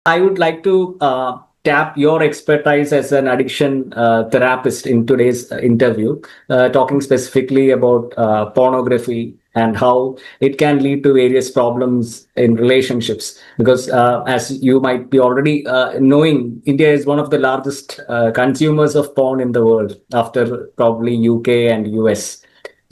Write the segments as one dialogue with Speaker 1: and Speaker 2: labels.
Speaker 1: I would like to tap your expertise as an addiction therapist in today's interview, talking specifically about pornography and how it can lead to various problems in relationships. Because as you might be already knowing, India is one of the largest consumers of porn in the world, after probably UK and US.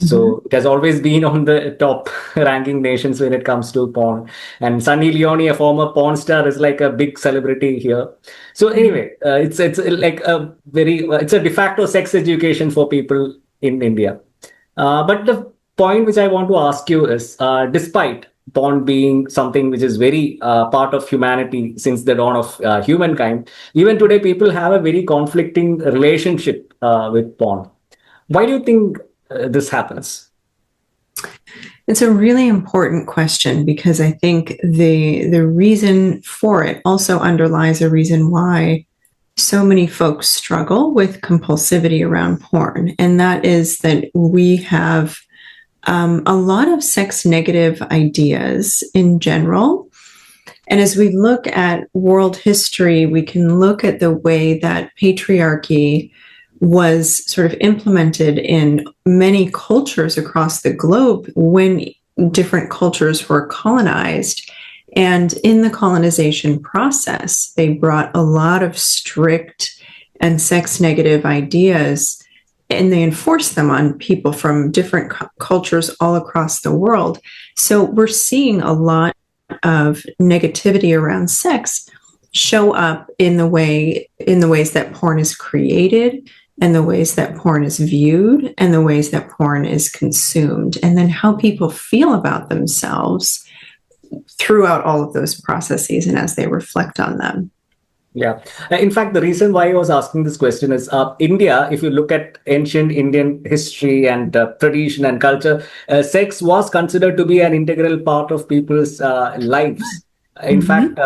Speaker 1: So it has always been on the top ranking nations when it comes to porn. And Sunny Leone, a former porn star, is like a big celebrity here. So anyway, it's like a very it's a de facto sex education for people in India. But the point which I want to ask you is, despite porn being something which is very part of humanity since the dawn of humankind, even today people have a very conflicting relationship with porn. Why do you think this happens?
Speaker 2: It's a really important question, because I think the reason for it also underlies a reason why so many folks struggle with compulsivity around porn. And that is that we have a lot of sex negative ideas in general. And as we look at world history, we can look at the way that patriarchy was sort of implemented in many cultures across the globe when different cultures were colonized. And in the colonization process, they brought a lot of strict and sex negative ideas, and they enforced them on people from different cultures all across the world. So we're seeing a lot of negativity around sex show up in the ways that porn is created, and the ways that porn is viewed, and the ways that porn is consumed, and then how people feel about themselves throughout all of those processes and as they reflect on them.
Speaker 1: Yeah. In fact, the reason why I was asking this question is India, if you look at ancient Indian history and tradition and culture, sex was considered to be an integral part of people's lives. In fact,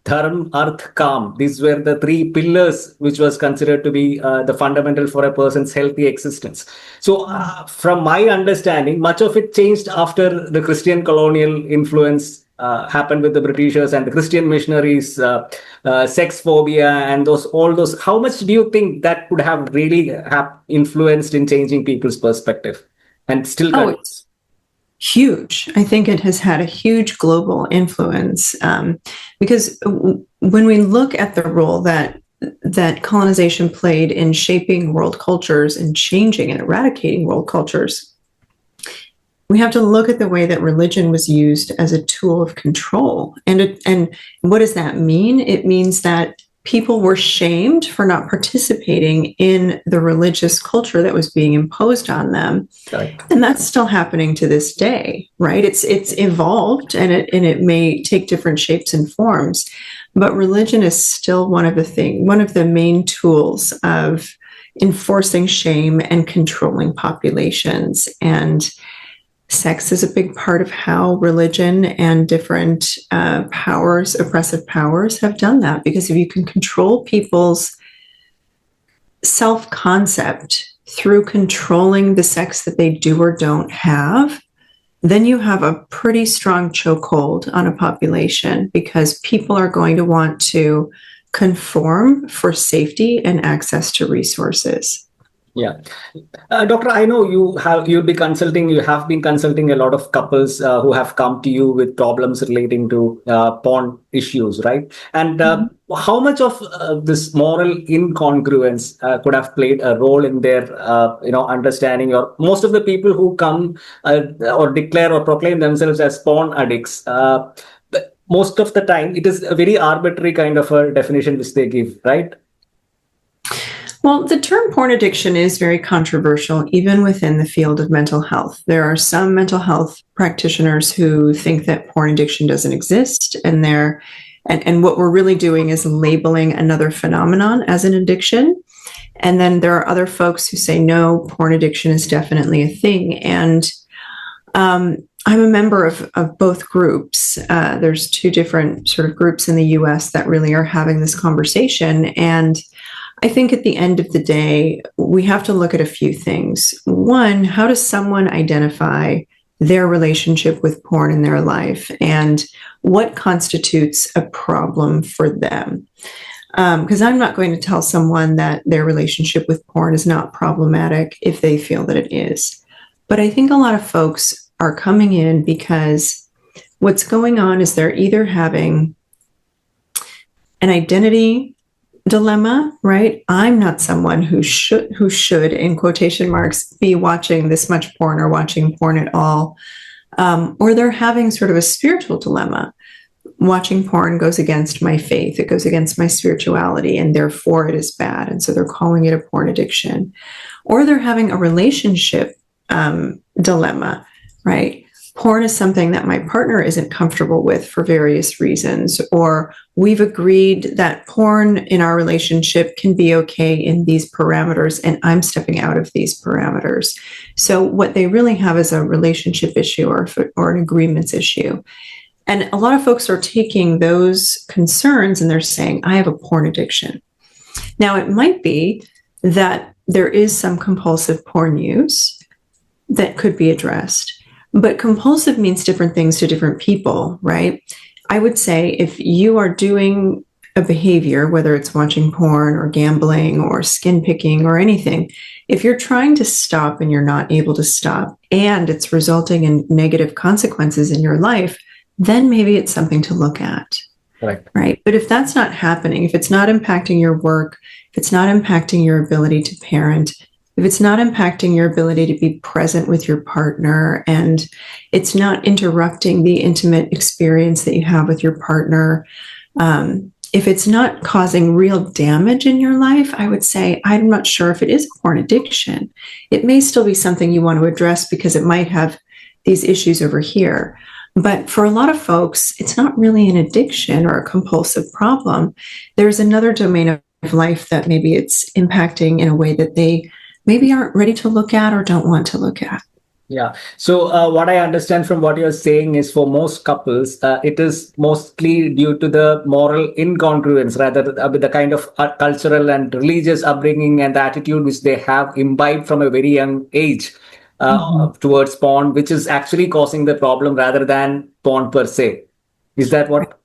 Speaker 1: dharma, arth, kam, these were the three pillars which was considered to be the fundamental for a person's healthy existence. So from my understanding, much of it changed after the Christian colonial influence happened with the Britishers and the Christian missionaries, sex phobia and all those. How much do you think that could have really influenced in changing people's perspective and still continues?
Speaker 2: Huge. I think it has had a huge global influence, because when we look at the role that colonization played in shaping world cultures and changing and eradicating world cultures, we have to look at the way that religion was used as a tool of control. And what does that mean? It means that people were shamed for not participating in the religious culture that was being imposed on them. Right. And that's still happening to this day, right? It's evolved, and it may take different shapes and forms, but religion is still one of the main tools of enforcing shame and controlling populations. And sex is a big part of how religion and different oppressive powers have done that. Because if you can control people's self-concept through controlling the sex that they do or don't have, then you have a pretty strong chokehold on a population, because people are going to want to conform for safety and access to resources.
Speaker 1: Yeah. Doctor, I know you have been consulting a lot of couples who have come to you with problems relating to porn issues, right? And how much of this moral incongruence could have played a role in their, understanding? Or most of the people who come or declare or proclaim themselves as porn addicts, most of the time it is a very arbitrary kind of a definition which they give, right?
Speaker 2: Well, the term porn addiction is very controversial, even within the field of mental health. There are some mental health practitioners who think that porn addiction doesn't exist, and what we're really doing is labeling another phenomenon as an addiction. And then there are other folks who say, no, porn addiction is definitely a thing. And I'm a member of both groups. There's two different sort of groups in the US that really are having this conversation. And I think at the end of the day, we have to look at a few things. One, how does someone identify their relationship with porn in their life and what constitutes a problem for them. Because I'm not going to tell someone that their relationship with porn is not problematic if they feel that it is. But I think a lot of folks are coming in because what's going on is they're either having an identity dilemma, right? I'm not someone who should, in quotation marks, be watching this much porn or watching porn at all. Or they're having sort of a spiritual dilemma. Watching porn goes against my faith. It goes against my spirituality, and therefore it is bad. And so they're calling it a porn addiction. Or they're having a relationship dilemma, right? Porn is something that my partner isn't comfortable with for various reasons, or we've agreed that porn in our relationship can be okay in these parameters, and I'm stepping out of these parameters. So what they really have is a relationship issue or an agreements issue. And a lot of folks are taking those concerns and they're saying, I have a porn addiction. Now, it might be that there is some compulsive porn use that could be addressed. But compulsive means different things to different people, right? I would say if you are doing a behavior, whether it's watching porn or gambling or skin picking or anything, if you're trying to stop and you're not able to stop and it's resulting in negative consequences in your life, then maybe it's something to look at. Right. But if that's not happening, if it's not impacting your work, if it's not impacting your ability to parent, if it's not impacting your ability to be present with your partner, and it's not interrupting the intimate experience that you have with your partner, if it's not causing real damage in your life, I would say, I'm not sure if it is a porn addiction. It may still be something you want to address because it might have these issues over here. But for a lot of folks, it's not really an addiction or a compulsive problem. There's another domain of life that maybe it's impacting in a way that they maybe aren't ready to look at or don't want to look at.
Speaker 1: Yeah. So what I understand from what you're saying is for most couples, it is mostly due to the moral incongruence, rather with the kind of cultural and religious upbringing and the attitude which they have imbibed from a very young age towards porn, which is actually causing the problem rather than porn per se. Is that what?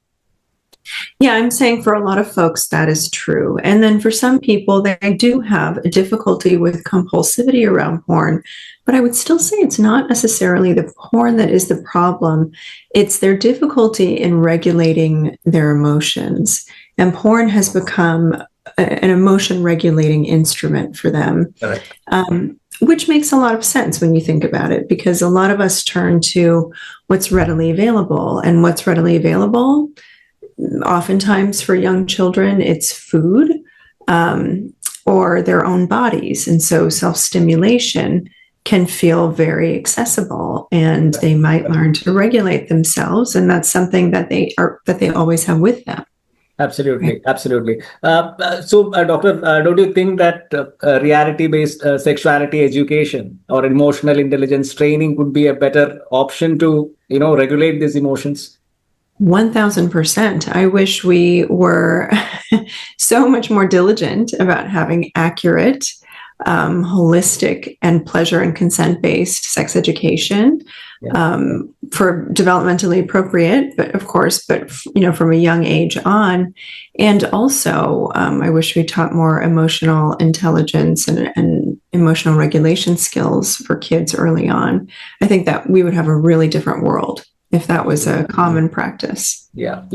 Speaker 2: Yeah, I'm saying for a lot of folks that is true. And then for some people, they do have a difficulty with compulsivity around porn. But I would still say it's not necessarily the porn that is the problem. It's their difficulty in regulating their emotions. And porn has become an emotion regulating instrument for them. Which makes a lot of sense when you think about it, because a lot of us turn to what's readily available. And what's readily available, oftentimes for young children, it's food or their own bodies. And so self-stimulation can feel very accessible, and they might learn to regulate themselves. And that's something that they always have with them.
Speaker 1: Absolutely, right. Absolutely. So, Doctor, don't you think that reality-based sexuality education or emotional intelligence training would be a better option to, regulate these emotions?
Speaker 2: 1000%. I wish we were so much more diligent about having accurate, holistic, and pleasure and consent-based sex education. For developmentally appropriate, but from a young age on. And also, I wish we taught more emotional intelligence and emotional regulation skills for kids early on. I think that we would have a really different world if that was a common practice.
Speaker 1: Yeah.